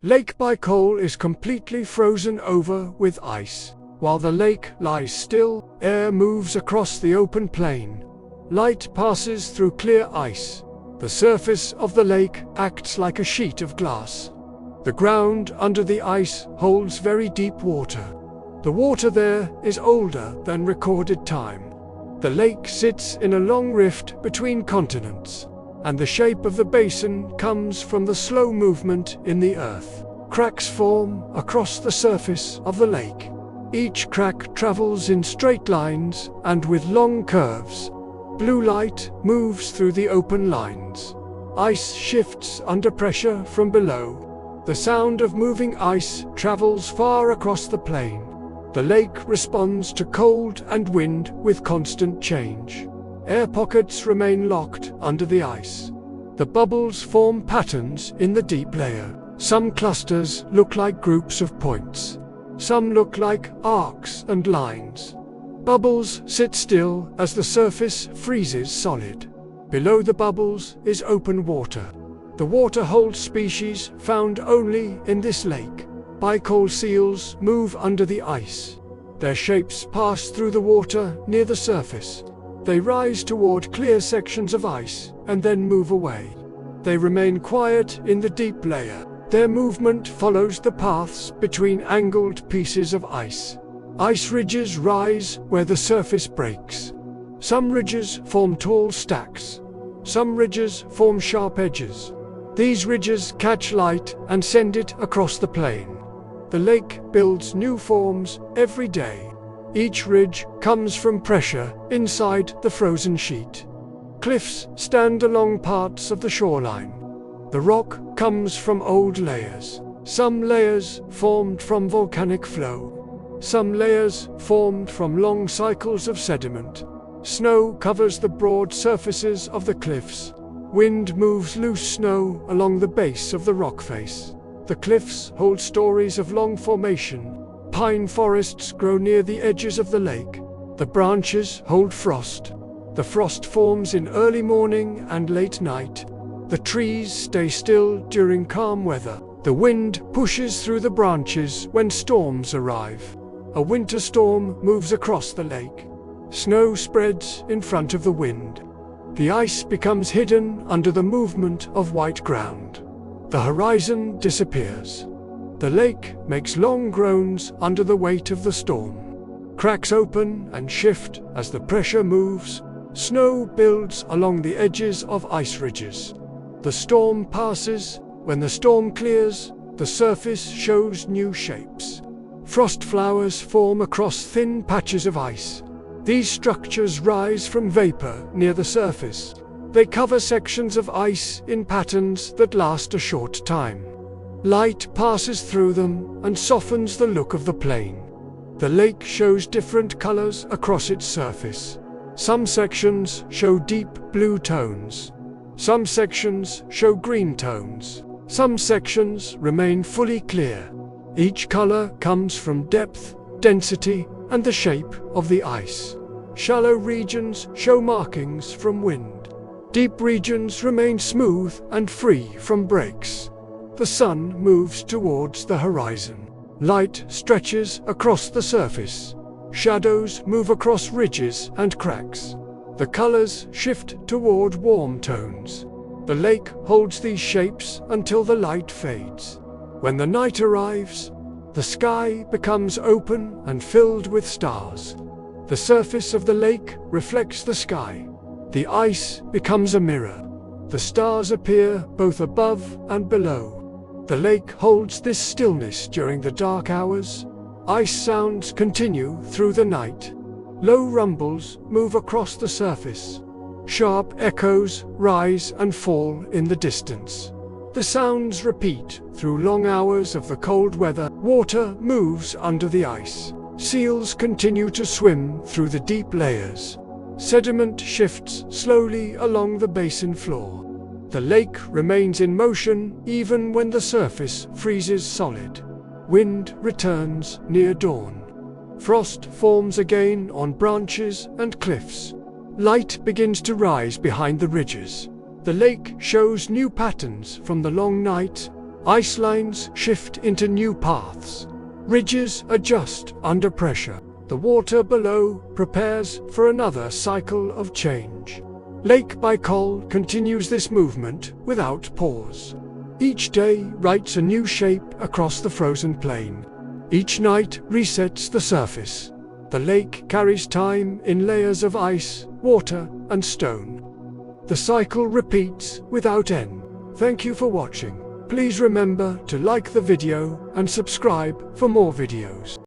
Lake Baikal is completely frozen over with ice. While the lake lies still, air moves across the open plain. Light passes through clear ice. The surface of the lake acts like a sheet of glass. The ground under the ice holds very deep water. The water there is older than recorded time. The lake sits in a long rift between continents, and the shape of the basin comes from the slow movement in the earth. Cracks form across the surface of the lake. Each crack travels in straight lines and with long curves. Blue light moves through the open lines. Ice shifts under pressure from below. The sound of moving ice travels far across the plain. The lake responds to cold and wind with constant change. Air pockets remain locked under the ice. The bubbles form patterns in the deep layer. Some clusters look like groups of points. Some look like arcs and lines. Bubbles sit still as the surface freezes solid. Below the bubbles is open water. The water holds species found only in this lake. Baikal seals move under the ice. Their shapes pass through the water near the surface. They rise toward clear sections of ice and then move away. They remain quiet in the deep layer. Their movement follows the paths between angled pieces of ice. Ice ridges rise where the surface breaks. Some ridges form tall stacks. Some ridges form sharp edges. These ridges catch light and send it across the plain. The lake builds new forms every day. Each ridge comes from pressure inside the frozen sheet. Cliffs stand along parts of the shoreline. The rock comes from old layers. Some layers formed from volcanic flow. Some layers formed from long cycles of sediment. Snow covers the broad surfaces of the cliffs. Wind moves loose snow along the base of the rock face. The cliffs hold stories of long formation. Pine forests grow near the edges of the lake. The branches hold frost. The frost forms in early morning and late night. The trees stay still during calm weather. The wind pushes through the branches when storms arrive. A winter storm moves across the lake. Snow spreads in front of the wind. The ice becomes hidden under the movement of white ground. The horizon disappears. The lake makes long groans under the weight of the storm. Cracks open and shift as the pressure moves. Snow builds along the edges of ice ridges. The storm passes. When the storm clears, the surface shows new shapes. Frost flowers form across thin patches of ice. These structures rise from vapor near the surface. They cover sections of ice in patterns that last a short time. Light passes through them and softens the look of the plain. The lake shows different colors across its surface. Some sections show deep blue tones. Some sections show green tones. Some sections remain fully clear. Each color comes from depth, density, and the shape of the ice. Shallow regions show markings from wind. Deep regions remain smooth and free from breaks. The sun moves towards the horizon. Light stretches across the surface. Shadows move across ridges and cracks. The colors shift toward warm tones. The lake holds these shapes until the light fades. When the night arrives, the sky becomes open and filled with stars. The surface of the lake reflects the sky. The ice becomes a mirror. The stars appear both above and below. The lake holds this stillness during the dark hours. Ice sounds continue through the night. Low rumbles move across the surface. Sharp echoes rise and fall in the distance. The sounds repeat through long hours of the cold weather. Water moves under the ice. Seals continue to swim through the deep layers. Sediment shifts slowly along the basin floor. The lake remains in motion even when the surface freezes solid. Wind returns near dawn. Frost forms again on branches and cliffs. Light begins to rise behind the ridges. The lake shows new patterns from the long night. Ice lines shift into new paths. Ridges adjust under pressure. The water below prepares for another cycle of change. Lake Baikal continues this movement without pause. Each day writes a new shape across the frozen plain. Each night resets the surface. The lake carries time in layers of ice, water, and stone. The cycle repeats without end. Thank you for watching. Please remember to like the video and subscribe for more videos.